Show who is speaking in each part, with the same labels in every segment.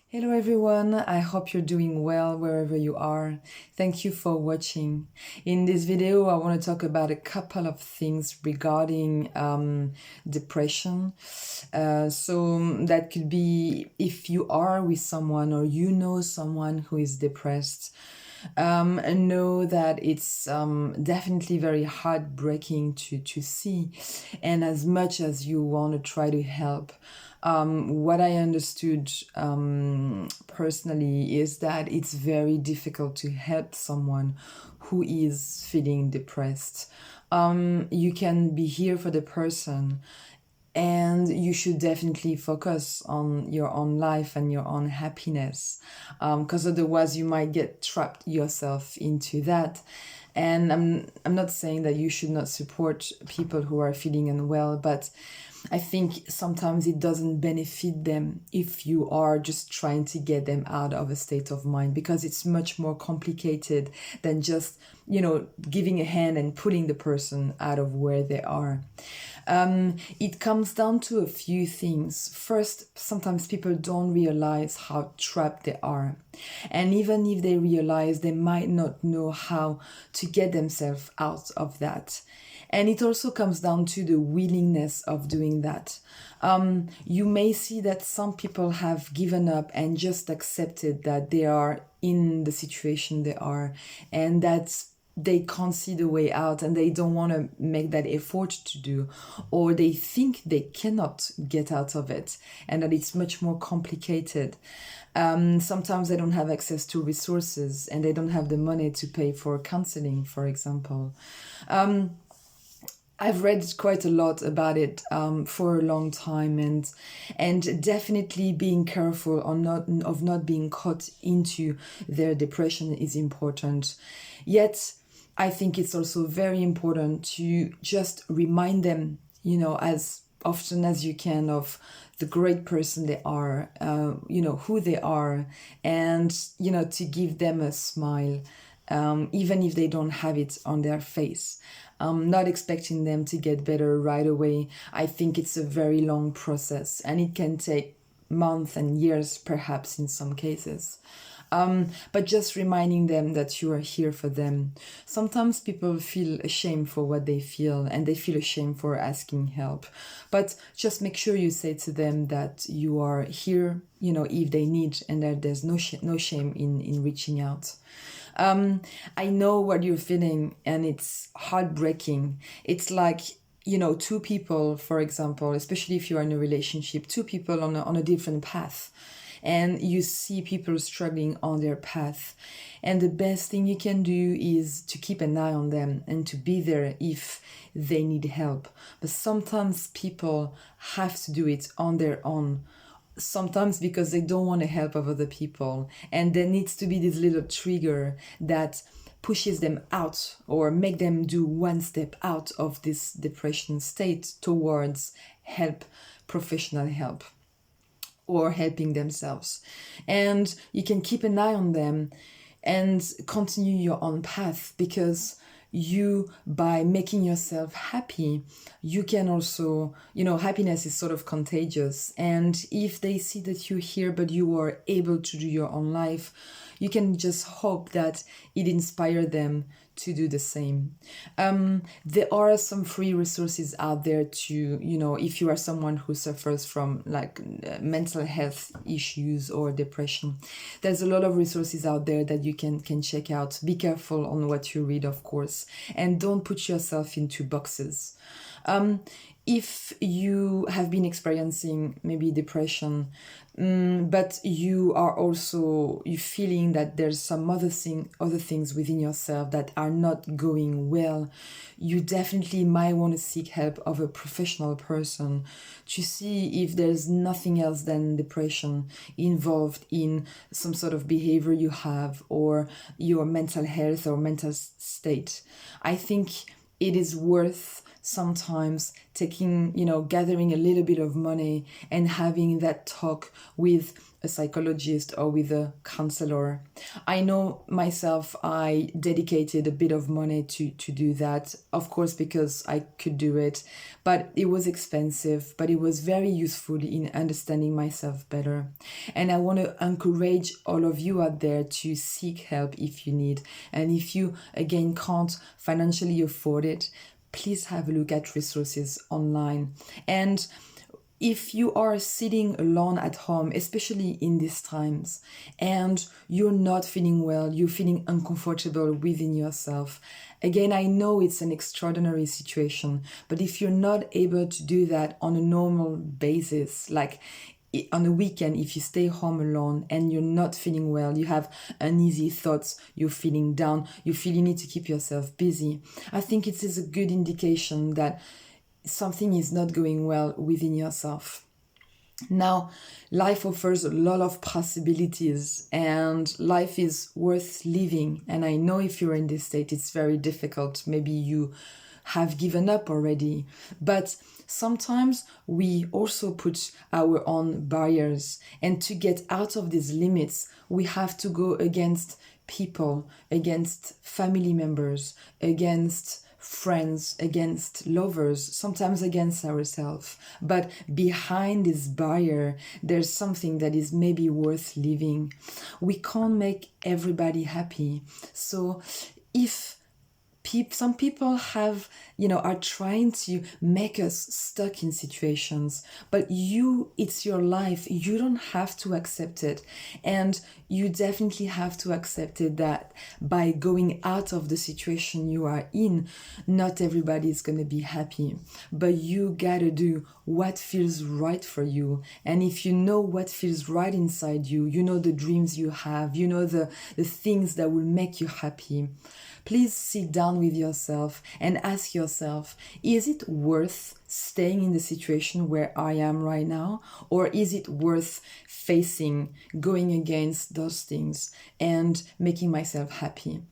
Speaker 1: Hello everyone, I hope you're doing well wherever you are. Thank you for watching. In this video, I want to talk about a couple of things regarding depression. So that could be if you are with someone or you know someone who is depressed. And know that it's definitely very heartbreaking to see. And as much as you want to try to help, what I understood personally is that it's very difficult to help someone who is feeling depressed. You can be here for the person, and you should definitely focus on your own life and your own happiness, because otherwise you might get trapped yourself into that. And I'm not saying that you should not support people who are feeling unwell, but I think sometimes it doesn't benefit them if you are just trying to get them out of a state of mind, because it's much more complicated than just, giving a hand and putting the person out of where they are. It comes down to a few things. First, sometimes people don't realize how trapped they are. And even if they realize, they might not know how to get themselves out of that. And it also comes down to the willingness of doing that. You may see that some people have given up and just accepted that they are in the situation they are, and that they can't see the way out and they don't want to make that effort to do, or they think they cannot get out of it and that it's much more complicated. Sometimes they don't have access to resources and they don't have the money to pay for counseling, for example. I've read quite a lot about it for a long time, and definitely being careful of not being caught into their depression is important. Yet, I think it's also very important to just remind them, as often as you can, of the great person they are, who they are, and to give them a smile, even if they don't have it on their face. Not expecting them to get better right away. I think it's a very long process, and it can take months and years, perhaps in some cases. But just reminding them that you are here for them. Sometimes people feel ashamed for what they feel, and they feel ashamed for asking help. But just make sure you say to them that you are here, if they need, and that there's no shame in reaching out. I know what you're feeling, and it's heartbreaking. It's like, two people, for example, especially if you're in a relationship, two people on a different path, and you see people struggling on their path. And the best thing you can do is to keep an eye on them and to be there if they need help. But sometimes people have to do it on their own, sometimes because they don't want the help of other people, and there needs to be this little trigger that pushes them out or make them do one step out of this depression state towards help, professional help, or helping themselves. And you can keep an eye on them and continue your own path, because you, by making yourself happy, you can also, happiness is sort of contagious. And if they see that you're here but you are able to do your own life, you can just hope that it inspires them to do the same. There are some free resources out there to, if you are someone who suffers from mental health issues or depression, there's a lot of resources out there that you can check out. Be careful on what you read, of course, and don't put yourself into boxes. If you have been experiencing maybe depression, but you are also feeling that there's some other things within yourself that are not going well, you definitely might want to seek help of a professional person to see if there's nothing else than depression involved in some sort of behavior you have, or your mental health or mental state. I think it is worth sometimes taking, gathering a little bit of money and having that talk with a psychologist or with a counselor. I know myself, I dedicated a bit of money to do that, of course, because I could do it, but it was expensive, but it was very useful in understanding myself better. And I want to encourage all of you out there to seek help if you need. And if you, again, can't financially afford it, please have a look at resources online. And if you are sitting alone at home, especially in these times, and you're not feeling well, you're feeling uncomfortable within yourself, again, I know it's an extraordinary situation, but if you're not able to do that on a normal basis, like on a weekend, if you stay home alone and you're not feeling well, you have uneasy thoughts, you're feeling down, you feel you need to keep yourself busy, I think it is a good indication that something is not going well within yourself. Now, life offers a lot of possibilities and life is worth living. And I know if you're in this state, it's very difficult. Maybe you have given up already. But sometimes we also put our own barriers. And to get out of these limits, we have to go against people, against family members, against friends, against lovers, sometimes against ourselves. But behind this barrier, there's something that is maybe worth living. We can't make everybody happy. So if some people have, are trying to make us stuck in situations, but it's your life. You don't have to accept it. And you definitely have to accept it that by going out of the situation you are in, not everybody is going to be happy, but you gotta do what feels right for you. And if you know what feels right inside you, you know the dreams you have, you know the things that will make you happy, please sit down with yourself and ask yourself, is it worth staying in the situation where I am right now? Or is it worth facing, going against those things and making myself happy?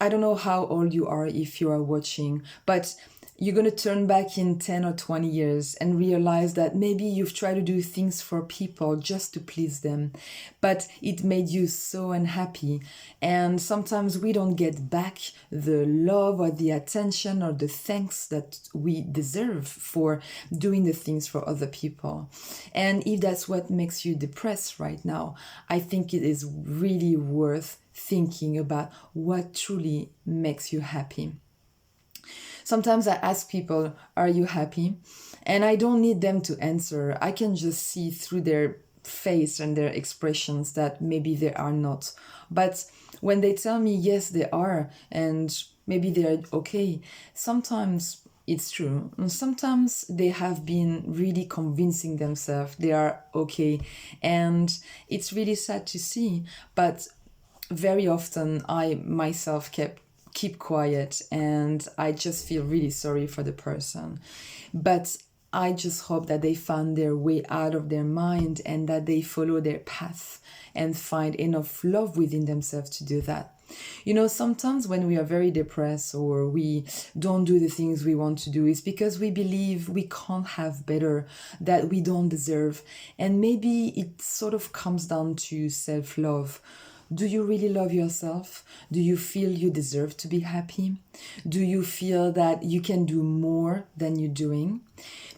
Speaker 1: I don't know how old you are if you are watching, but you're going to turn back in 10 or 20 years and realize that maybe you've tried to do things for people just to please them, but it made you so unhappy. And sometimes we don't get back the love or the attention or the thanks that we deserve for doing the things for other people. And if that's what makes you depressed right now, I think it is really worth thinking about what truly makes you happy. Sometimes I ask people, are you happy? And I don't need them to answer. I can just see through their face and their expressions that maybe they are not. But when they tell me, yes, they are, and maybe they're okay, sometimes it's true. And sometimes they have been really convincing themselves they are okay. And it's really sad to see. But very often I myself keep quiet and I just feel really sorry for the person. But I just hope that they find their way out of their mind and that they follow their path and find enough love within themselves to do that. Sometimes when we are very depressed or we don't do the things we want to do, it's because we believe we can't have better, that we don't deserve. And maybe it sort of comes down to self-love. Do you really love yourself? Do you feel you deserve to be happy? Do you feel that you can do more than you're doing?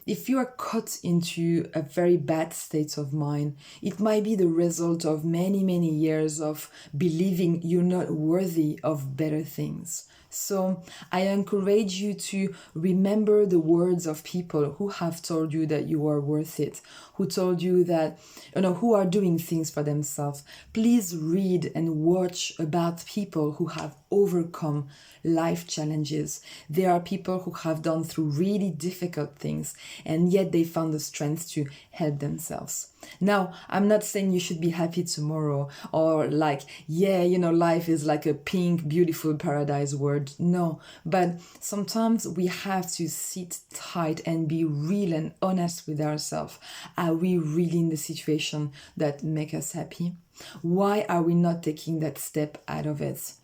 Speaker 1: If you are caught into a very bad state of mind, it might be the result of many, many years of believing you're not worthy of better things. So I encourage you to remember the words of people who have told you that you are worth it, who told you that, who are doing things for themselves. Please read and watch about people who have overcome life challenges. There are people who have gone through really difficult things and yet they found the strength to help themselves. Now, I'm not saying you should be happy tomorrow or like, life is like a pink, beautiful paradise world. No, but sometimes we have to sit tight and be real and honest with ourselves. Are we really in the situation that make us happy? Why are we not taking that step out of it?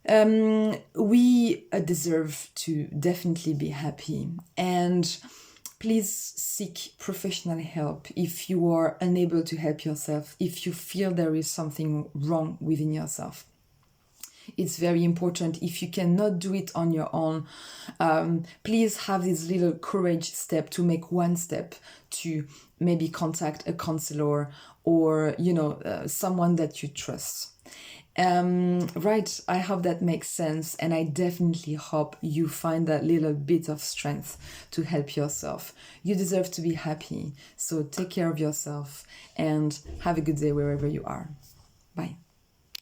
Speaker 1: We deserve to definitely be happy, and please seek professional help if you are unable to help yourself, if you feel there is something wrong within yourself. It's very important. If you cannot do it on your own, please have this little courage step to make one step to maybe contact a counselor or someone that you trust. Right, I hope that makes sense, and I definitely hope you find that little bit of strength to help yourself. You deserve to be happy, so take care of yourself and have a good day wherever you are. Bye.